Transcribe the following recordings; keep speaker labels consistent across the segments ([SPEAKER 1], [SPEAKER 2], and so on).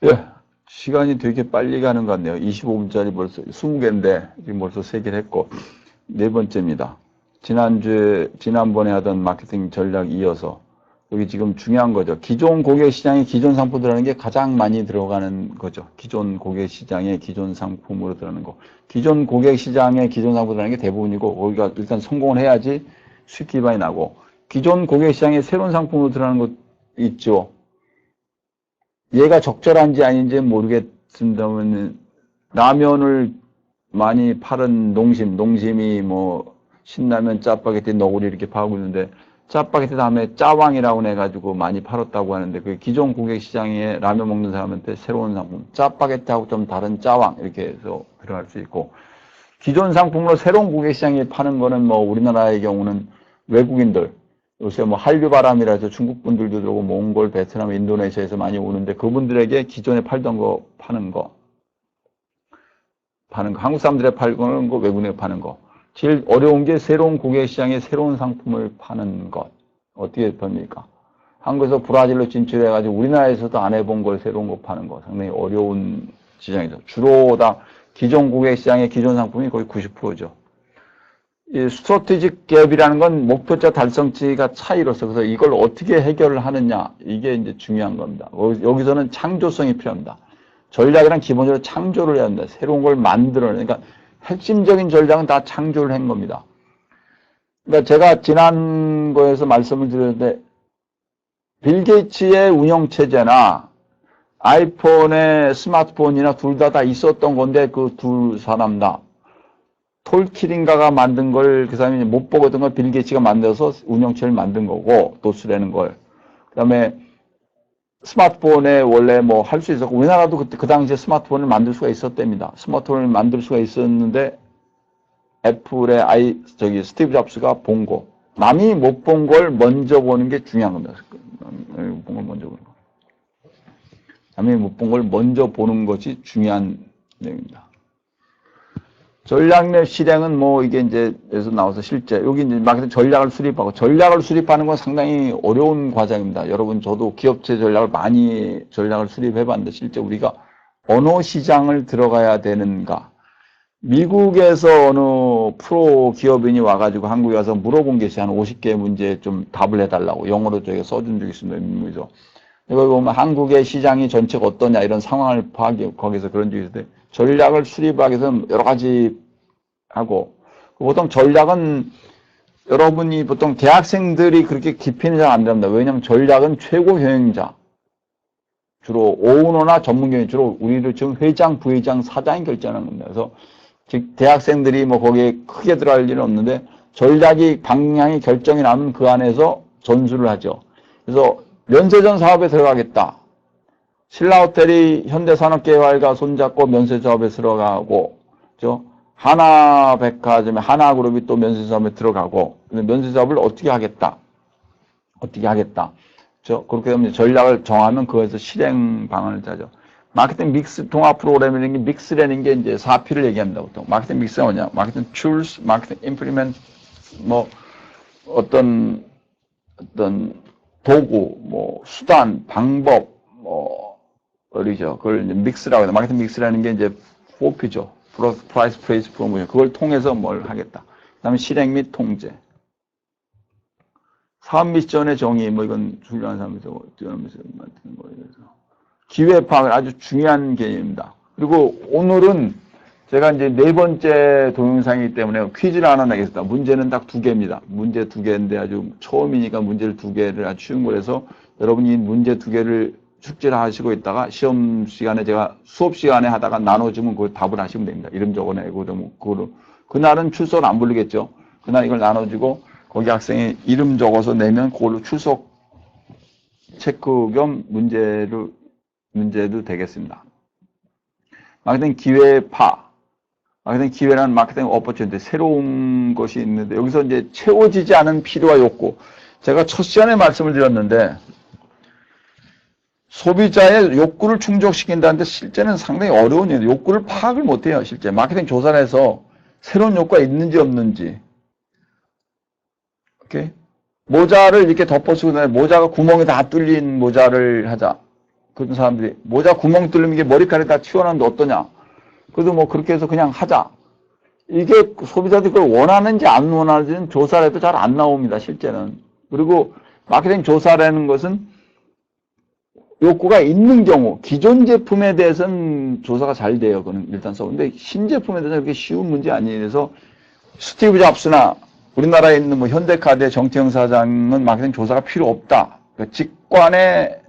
[SPEAKER 1] 예, 시간이 되게 빨리 가는 것 같네요. 25분짜리 벌써 20개인데 지금 벌써 3개를 했고 네 번째입니다. 지난번에 하던 마케팅 전략 이어서 여기 지금 중요한 거죠. 기존 고객 시장에 기존 상품 들어가는 게 가장 많이 들어가는 거죠. 기존 고객 시장에 기존 상품으로 들어가는 거. 기존 고객 시장에 기존 상품 들어가는 게 대부분이고 거기가 일단 성공을 해야지 수익 기반이 나고 기존 고객 시장에 새로운 상품으로 들어가는 것 있죠. 얘가 적절한지 아닌지 모르겠습니다만 라면을 많이 파는 농심이 뭐 신라면, 짜파게티, 너구리 이렇게 파고 있는데 짜파게티 다음에 짜왕이라고 해가지고 많이 팔았다고 하는데 그 기존 고객 시장에 라면 먹는 사람한테 새로운 상품 짜파게티하고 좀 다른 짜왕 이렇게 해서 들어갈 수 있고 기존 상품으로 새로운 고객 시장에 파는 거는 뭐 우리나라의 경우는 외국인들 요새 뭐 한류바람이라 해서 중국 분들도 들어오고 몽골, 베트남, 인도네시아에서 많이 오는데 그분들에게 기존에 팔던 거 파는 거 한국 사람들에 팔는 거 외국인에 파는 거 제일 어려운 게 새로운 고객 시장에 새로운 상품을 파는 것 어떻게 됩니까? 한국에서 브라질로 진출해가지고 우리나라에서도 안 해본 걸 새로운 거 파는 거 상당히 어려운 시장이죠. 주로 다 기존 고객 시장의 기존 상품이 거의 90%죠. 이 스트래티직 갭이라는 건 목표자 달성치가 차이로서 그래서 이걸 어떻게 해결을 하느냐 이게 이제 중요한 겁니다. 여기서는 창조성이 필요합니다. 전략이란 기본적으로 창조를 해야 한다. 새로운 걸 만들어내. 그러니까 핵심적인 전략은 다 창조를 한 겁니다. 그러니까 제가 지난 거에서 말씀을 드렸는데 빌 게이츠의 운영 체제나 아이폰의 스마트폰이나 둘 다 있었던 건데 그 두 사람 다 톨킬인가가 만든 걸 그 사람이 못 보거든 걸 빌 게이츠가 만들어서 운영체를 만든 거고 도스라는 걸 그다음에 스마트폰에 원래 뭐 할 수 있었고 우리나라도 그 당시에 스마트폰을 만들 수가 있었답니다. 스마트폰을 만들 수가 있었는데 애플의 스티브 잡스가 본 거. 남이 못 본 걸 먼저 보는 게 중요한 겁니다. 남이 못 본 걸 먼저 보는 거. 남이 못 본 걸 먼저 보는 것이 중요한 내용입니다. 전략 내 실행은 뭐 이게 이제 여기서 나와서 실제 여기 이제 마케팅 전략을 수립하는 건 상당히 어려운 과정입니다. 여러분 저도 기업체 전략을 수립해 봤는데 실제 우리가 어느 시장을 들어가야 되는가 미국에서 어느 프로 기업인이 와가지고 한국에 와서 물어본 게 있어요. 한 50개 문제에 좀 답을 해달라고 영어로 저희가 써준 적이 있습니다. 미국에서. 여기 보면 한국의 시장이 전체가 어떠냐 이런 상황을 파악해 거기서 그런 적이 있는데 전략을 수립하기 위해서는 여러 가지 하고 보통 전략은 여러분이 보통 대학생들이 그렇게 깊이는 잘 안 됩니다. 왜냐하면 전략은 최고 경영자 주로 오너나 전문 경영 주로 우리를 지금 회장, 부회장, 사장이 결정하는 겁니다. 그래서 즉 대학생들이 뭐 거기에 크게 들어갈 일은 없는데 전략이 방향이 결정이 나면 그 안에서 전수를 하죠. 그래서 면세점 사업에 들어가겠다. 신라호텔이 현대산업개발과 손잡고 면세사업에 들어가고, 그죠? 하나백화점에 하나그룹이 또 면세사업에 들어가고, 면세사업을 어떻게 하겠다. 그죠? 그렇게 되면 전략을 정하면 그거에서 실행 방안을 짜죠. 마케팅 믹스 통합 프로그램이라는 게 믹스라는 게 이제 4P를 얘기합니다, 보통. 마케팅 믹스가 뭐냐? 마케팅 tools, 마케팅 implement, 뭐, 어떤 도구, 뭐, 수단, 방법, 뭐, 어리죠. 그걸 이제 믹스라고 해요. 마케팅 믹스라는 게 이제 4P죠. 프라이스, 프레이스, 프로모션. 그걸 통해서 뭘 하겠다. 그 다음에 실행 및 통제. 사업 미션의 정의, 뭐 이건 훌륭한 사람에서 뛰어넘면서 만드는 거예요. 그래서 기회 파악은 아주 중요한 개념입니다. 그리고 오늘은 제가 이제 네 번째 동영상이기 때문에 퀴즈를 하나 내겠습니다. 문제는 딱 2개입니다. 문제 2개인데 아주 처음이니까 문제를 2개를 아주 쉬운 거라서 여러분이 문제 2개를 숙제를 하시고 있다가 시험 시간에 제가 수업 시간에 하다가 나눠주면 그걸 답을 하시면 됩니다. 이름 적어내고 그날은 출석을 안 부르겠죠. 그날 이걸 나눠주고 거기 학생이 이름 적어서 내면 그걸로 출석 체크 겸 문제도 되겠습니다. 마케팅 기회파. 마케팅 기회라는 마케팅 오퍼튜니티 새로운 것이 있는데 여기서 이제 채워지지 않은 필요와 욕구. 제가 첫 시간에 말씀을 드렸는데 소비자의 욕구를 충족시킨다는데 실제는 상당히 어려운 일이에요. 욕구를 파악을 못해요. 실제 마케팅 조사를 해서 새로운 욕구가 있는지 없는지. 오케이? 모자를 이렇게 덮어쓰고 모자가 구멍이 다 뚫린 모자를 하자. 그런 사람들이 모자 구멍 뚫리면 이게 머리카락이 다 튀어나오는데 어떠냐. 그래도 뭐 그렇게 해서 그냥 하자. 이게 소비자들이 그걸 원하는지 안 원하는지는 조사를 해도 잘 안 나옵니다, 실제는. 그리고 마케팅 조사라는 것은 욕구가 있는 경우, 기존 제품에 대해서는 조사가 잘 돼요. 그거는 일단 써. 근데 신제품에 대해서는 그렇게 쉬운 문제 아니에요. 그래서 스티브 잡스나 우리나라에 있는 뭐 현대카드의 정태영 사장은 마케팅 조사가 필요 없다. 그러니까 직관에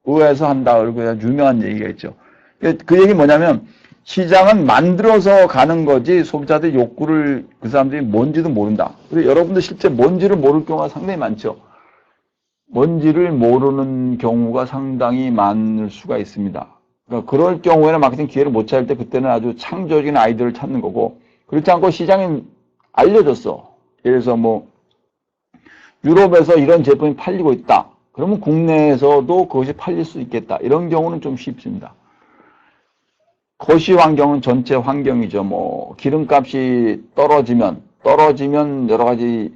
[SPEAKER 1] 의해서 한다. 그리고 유명한 얘기가 있죠. 그 얘기는 뭐냐면 시장은 만들어서 가는 거지 소비자들의 욕구를 그 사람들이 뭔지도 모른다. 그리고 여러분도 실제 뭔지를 모를 경우가 상당히 많죠. 뭔지를 모르는 경우가 상당히 많을 수가 있습니다. 그러니까 그럴 경우에는 마케팅 기회를 못 찾을 때 그때는 아주 창조적인 아이디어를 찾는 거고 그렇지 않고 시장에 알려줬어. 예를 들어서 뭐 유럽에서 이런 제품이 팔리고 있다. 그러면 국내에서도 그것이 팔릴 수 있겠다. 이런 경우는 좀 쉽습니다. 거시 환경은 전체 환경이죠. 뭐 기름값이 떨어지면 여러 가지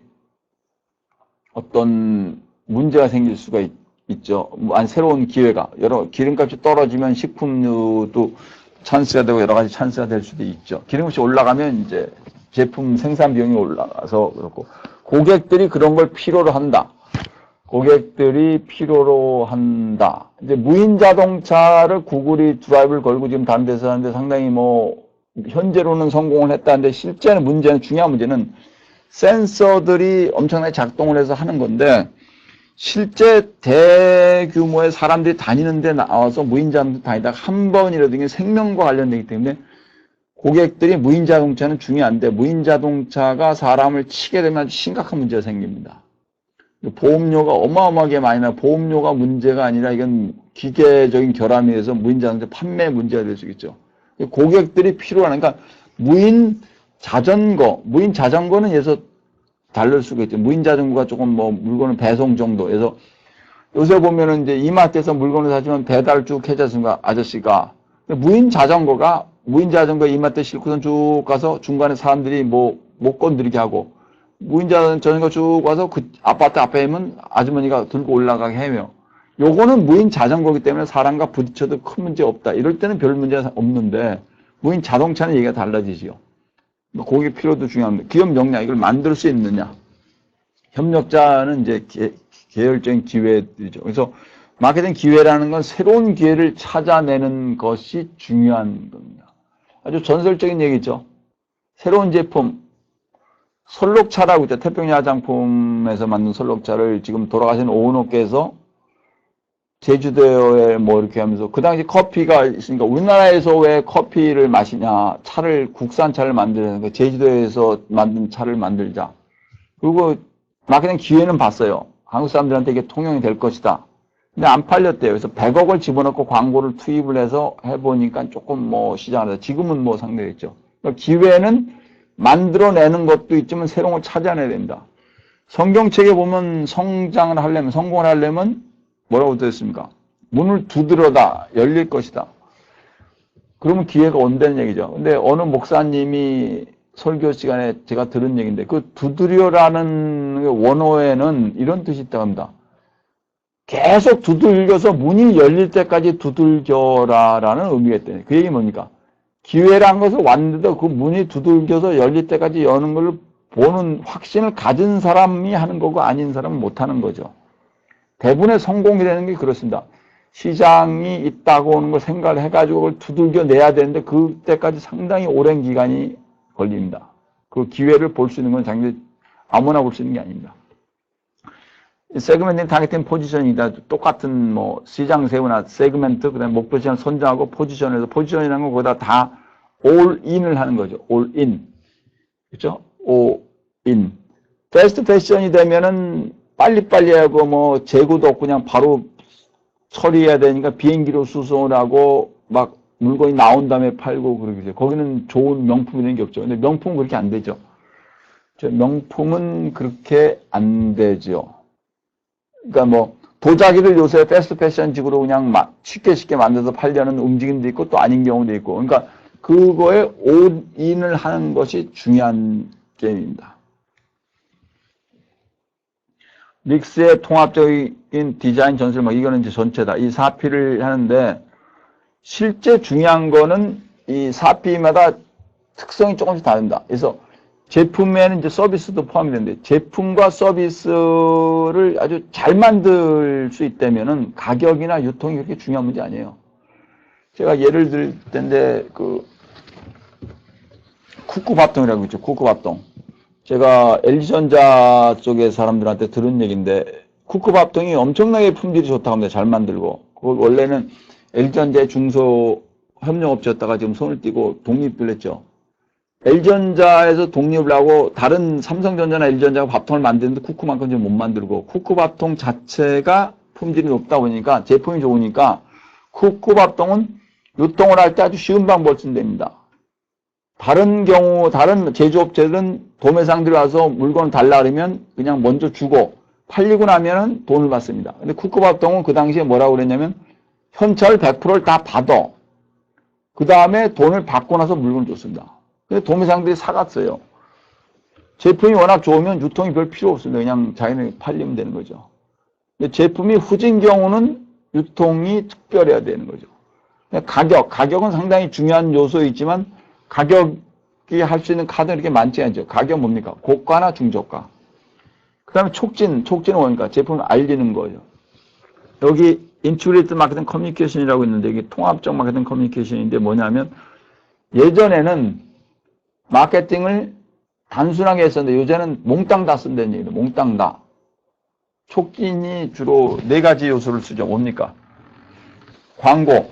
[SPEAKER 1] 어떤 문제가 생길 수가 있죠. 새로운 기회가 기름값이 떨어지면 식품류도 찬스가 되고 여러 가지 찬스가 될 수도 있죠. 기름값이 올라가면 이제 제품 생산 비용이 올라가서 그렇고 고객들이 그런 걸 필요로 한다. 이제 무인 자동차를 구글이 드라이브를 걸고 지금 다른 데서 하는데 상당히 뭐 현재로는 성공을 했다는데 실제는 중요한 문제는 센서들이 엄청나게 작동을 해서 하는 건데 실제 대규모의 사람들이 다니는 데 나와서 무인 자동차 다니다가 한 번이라도 생명과 관련되기 때문에 고객들이 무인 자동차는 중요한데 무인 자동차가 사람을 치게 되면 아주 심각한 문제가 생깁니다. 보험료가 어마어마하게 많이 나. 보험료가 문제가 아니라 이건 기계적인 결함이 돼서 무인 자동차 판매 문제가 될 수 있겠죠. 고객들이 필요한 그러니까 무인 자전거는 예서 다를 수가 있죠. 무인 자전거가 조금 뭐 물건을 배송 정도에서 요새 보면은 이제 이마트에서 물건을 사주면 배달 쭉 해주지 않습니까? 아저씨가. 무인 자전거 이마트에 싣고선 쭉 가서 중간에 사람들이 뭐 못 건드리게 하고 무인 자전거 쭉 와서 그 아파트 앞에 있는 아주머니가 들고 올라가게 하며 요거는 무인 자전거기 때문에 사람과 부딪혀도 큰 문제 없다. 이럴 때는 별 문제가 없는데 무인 자동차는 얘기가 달라지지요. 고객 필요도 중요합니다. 기업 역량 이걸 만들 수 있느냐. 협력자는 이제 계열적인 기회들이죠. 그래서 마케팅 기회라는 건 새로운 기회를 찾아내는 것이 중요한 겁니다. 아주 전설적인 얘기죠. 새로운 제품, 솔록차라고 있죠. 태평양 화장품에서 만든 솔록차를 지금 돌아가신 오은호께서 제주도에 뭐 이렇게 하면서 그 당시 커피가 있으니까 우리나라에서 왜 커피를 마시냐. 국산 차를 만들려니까 제주도에서 만든 차를 만들자. 그리고 마케팅 기회는 봤어요. 한국 사람들한테 이게 통용이 될 것이다. 근데 안 팔렸대요. 그래서 100억을 집어넣고 광고를 투입을 해서 해보니까 조금 뭐 시장을 해서 지금은 뭐 상대했죠. 그러니까 기회는 만들어내는 것도 있지만 새로운 걸 찾아내야 된다. 성경책에 보면 성공을 하려면 뭐라고 되어 있습니까? 문을 두드려다 열릴 것이다. 그러면 기회가 온다는 얘기죠. 근데 어느 목사님이 설교 시간에 제가 들은 얘기인데 그 두드려라는 원어에는 이런 뜻이 있다고 합니다. 계속 두들겨서 문이 열릴 때까지 두들겨라라는 의미가 있대요. 그 얘기 뭡니까? 기회란 것을 왔는데도 그 문이 두들겨서 열릴 때까지 여는 걸 보는 확신을 가진 사람이 하는 거고 아닌 사람은 못 하는 거죠. 대부분의 성공이라는 게 그렇습니다. 시장이 있다고 하는 걸 생각을 해가지고 그걸 두들겨 내야 되는데 그때까지 상당히 오랜 기간이 걸립니다. 그 기회를 볼 수 있는 건 당연히 아무나 볼 수 있는 게 아닙니다. 세그멘트 타겟팅 포지션이다. 똑같은 뭐 시장 세우나 세그멘트 그다음에 목표 시장을 선정하고 포지션에서 포지션이라는 건 거기다 다 올인을 하는 거죠. 올인. 그렇죠? 올인. 패스트 패션이 되면은 빨리빨리 하고 뭐 재고도 없고 그냥 바로 처리해야 되니까 비행기로 수송을 하고 막 물건이 나온 다음에 팔고 그러겠죠. 거기는 좋은 명품이라는 게 없죠. 근데 명품은 그렇게 안 되죠. 명품은 그렇게 안 되죠. 그러니까 뭐 도자기를 요새 패스트 패션식으로 그냥 쉽게 만들어서 팔려는 움직임도 있고 또 아닌 경우도 있고 그러니까 그거에 올인을 하는 것이 중요한 게임입니다. 믹스의 통합적인 디자인 전술, 뭐 이거는 이제 전체다. 이 4P를 하는데 실제 중요한 거는 이 4P마다 특성이 조금씩 다른다. 그래서 제품에는 이제 서비스도 포함이 되는데 제품과 서비스를 아주 잘 만들 수 있다면은 가격이나 유통이 그렇게 중요한 문제 아니에요. 제가 예를 들 텐데 그 쿠쿠밥동이라고 있죠. 쿠쿠밥동. 제가 LG전자 쪽의 사람들한테 들은 얘기인데 쿠쿠밥동이 엄청나게 품질이 좋다고 합니다. 잘 만들고. 그걸 원래는 LG전자의 중소 협력업체였다가 지금 손을 띄고 독립을 했죠. LG전자에서 독립을 하고 다른 삼성전자나 LG전자가 밥통을 만드는데 쿠쿠만큼 좀 못 만들고 쿠쿠밥통 자체가 품질이 높다 보니까 제품이 좋으니까 쿠쿠밥통은 유통을 할 때 아주 쉬운 방법을 쓴답니다. 다른 경우 다른 제조업체들은 도매상들이 와서 물건을 달라 그러면 그냥 먼저 주고 팔리고 나면은 돈을 받습니다. 근데 쿠쿠밥통은 그 당시에 뭐라고 그랬냐면 현찰 100%를 다 받아. 그 다음에 돈을 받고 나서 물건을 줬습니다. 근데 도매상들이 사갔어요. 제품이 워낙 좋으면 유통이 별 필요 없습니다. 그냥 자기네 팔리면 되는 거죠. 근데 제품이 후진 경우는 유통이 특별해야 되는 거죠. 가격은 상당히 중요한 요소이지만 가격이 할 수 있는 카드는 이렇게 많지 않죠. 가격 뭡니까? 고가나 중저가. 그 다음에 촉진은 뭡니까? 제품을 알리는 거죠. 여기 인투그레이트 마케팅 커뮤니케이션이라고 있는데 이게 통합적 마케팅 커뮤니케이션인데 뭐냐면 예전에는 마케팅을 단순하게 했었는데 요새는 몽땅 다 쓴다는 얘기예요. 몽땅 다. 촉진이 주로 4가지 요소를 쓰죠. 뭡니까? 광고,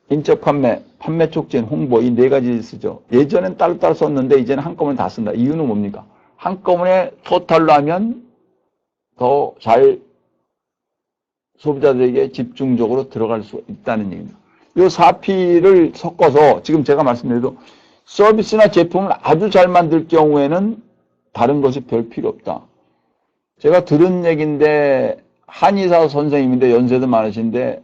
[SPEAKER 1] 인적 판매, 판매 촉진, 홍보 이 4가지 쓰죠. 예전엔 따로따로 썼는데 이제는 한꺼번에 다 쓴다. 이유는 뭡니까? 한꺼번에 토탈로 하면 더 잘 소비자들에게 집중적으로 들어갈 수 있다는 얘기입니다. 이 4P를 섞어서 지금 제가 말씀드려도 서비스나 제품을 아주 잘 만들 경우에는 다른 것이 별 필요 없다. 제가 들은 얘기인데 한의사 선생님인데 연세도 많으신데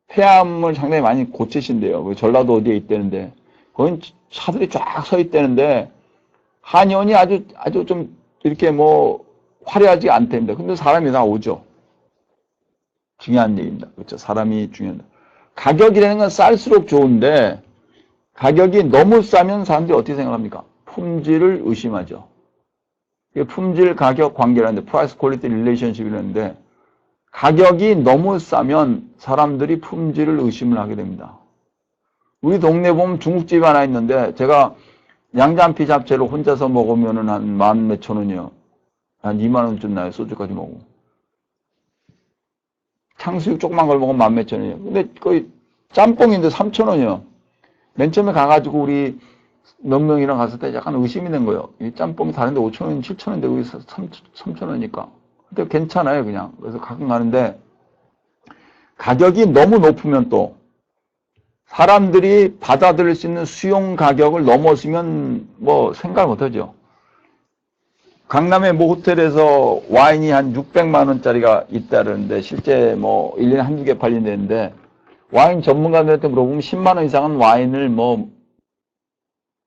[SPEAKER 1] 폐암을 상당히 많이 고치신대요. 그 전라도 어디에 있다는데 거긴 차들이 쫙 서 있다는데 한의원이 아주 좀 이렇게 뭐 화려하지 않답니다. 근데 사람이 나오죠. 중요한 얘기입니다. 그렇죠. 사람이 중요합니다. 가격이라는 건 쌀수록 좋은데 가격이 너무 싸면 사람들이 어떻게 생각합니까? 품질을 의심하죠. 이게 품질 가격 관계라는데 프라이스 퀄리티 릴레이션십이라는데 가격이 너무 싸면 사람들이 품질을 의심을 하게 됩니다. 우리 동네 보면 중국집이 하나 있는데 제가 양장피 잡채를 혼자서 먹으면은 한 10,000몇천 원이요. 한 2만 원쯤 나요. 소주까지 먹고. 탕수육 조그만 걸 먹으면 10,000몇천 원이에요. 근데 거의 짬뽕인데 3,000 원이요. 맨 처음에 가가지고 우리 몇 명이랑 갔을 때 약간 의심이 된 거예요. 이 짬뽕이 다른데 5,000원, 7,000원인데 여기 3,000 원이니까. 근데 괜찮아요, 그냥. 그래서 가끔 가는데 가격이 너무 높으면 또 사람들이 받아들일 수 있는 수용 가격을 넘어서면 뭐 생각 못 하죠. 강남의 모 호텔에서 와인이 한 600만 원짜리가 있다는데 실제 뭐 1년에 한두 개 팔린다는데 와인 전문가들한테 물어보면 10만 원 이상은 와인을 뭐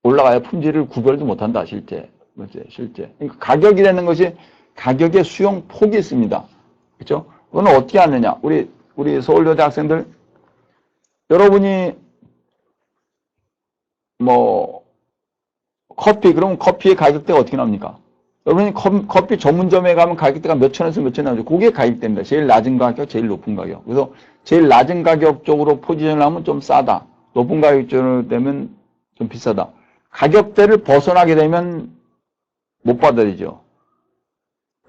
[SPEAKER 1] 올라가야 품질을 구별도 못한다, 실제. 실제. 그러니까 가격이라는 것이 가격의 수용 폭이 있습니다. 그렇죠? 그건 어떻게 하느냐? 우리 서울여대 학생들, 여러분이 뭐 커피, 그러면 커피의 가격대가 어떻게 나옵니까? 여러분이 커피 전문점에 가면 가격대가 몇천 원에서 몇천 원 나오죠. 그게 가격대입니다. 제일 낮은 가격, 제일 높은 가격. 그래서 제일 낮은 가격 쪽으로 포지션을 하면 좀 싸다. 높은 가격 쪽으로 되면 좀 비싸다. 가격대를 벗어나게 되면 못 받아들이죠.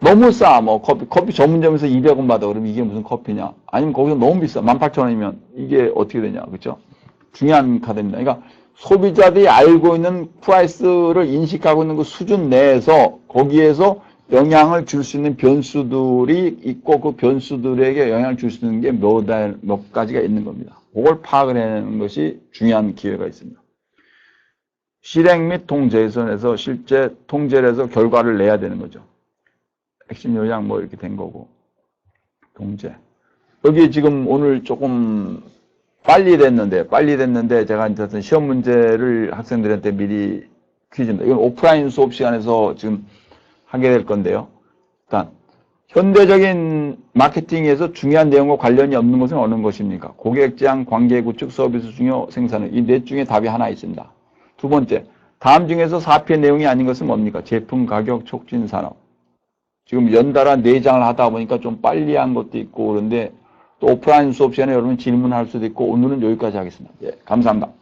[SPEAKER 1] 너무 싸. 뭐 커피 전문점에서 200원 받아. 그러면 이게 무슨 커피냐? 아니면 거기서 너무 비싸. 18,000원이면 이게 어떻게 되냐? 그렇죠? 중요한 카드입니다. 그러니까 소비자들이 알고 있는 프라이스를 인식하고 있는 그 수준 내에서 거기에서 영향을 줄 수 있는 변수들이 있고 그 변수들에게 영향을 줄 수 있는 게 몇 가지가 있는 겁니다. 그걸 파악을 해내는 것이 중요한 기회가 있습니다. 실행 및 통제선에서 실제 통제를 해서 결과를 내야 되는 거죠. 핵심 요약 뭐 이렇게 된 거고. 통제. 여기 지금 오늘 조금 빨리 됐는데 제가 이제 어떤 시험 문제를 학생들한테 미리 퀴즈입니다. 이건 오프라인 수업 시간에서 지금 하게 될 건데요. 일단 현대적인 마케팅에서 중요한 내용과 관련이 없는 것은 어느 것입니까? 고객 제한, 관계 구축, 서비스 중요, 생산은 이 넷 중에 답이 하나 있습니다. 두 번째, 다음 중에서 4편의 내용이 아닌 것은 뭡니까? 제품 가격 촉진 산업. 지금 연달아 4장을 하다 보니까 좀 빨리 한 것도 있고 그런데 또 오프라인 수업 시간에 여러분 질문할 수도 있고 오늘은 여기까지 하겠습니다. 예, 감사합니다.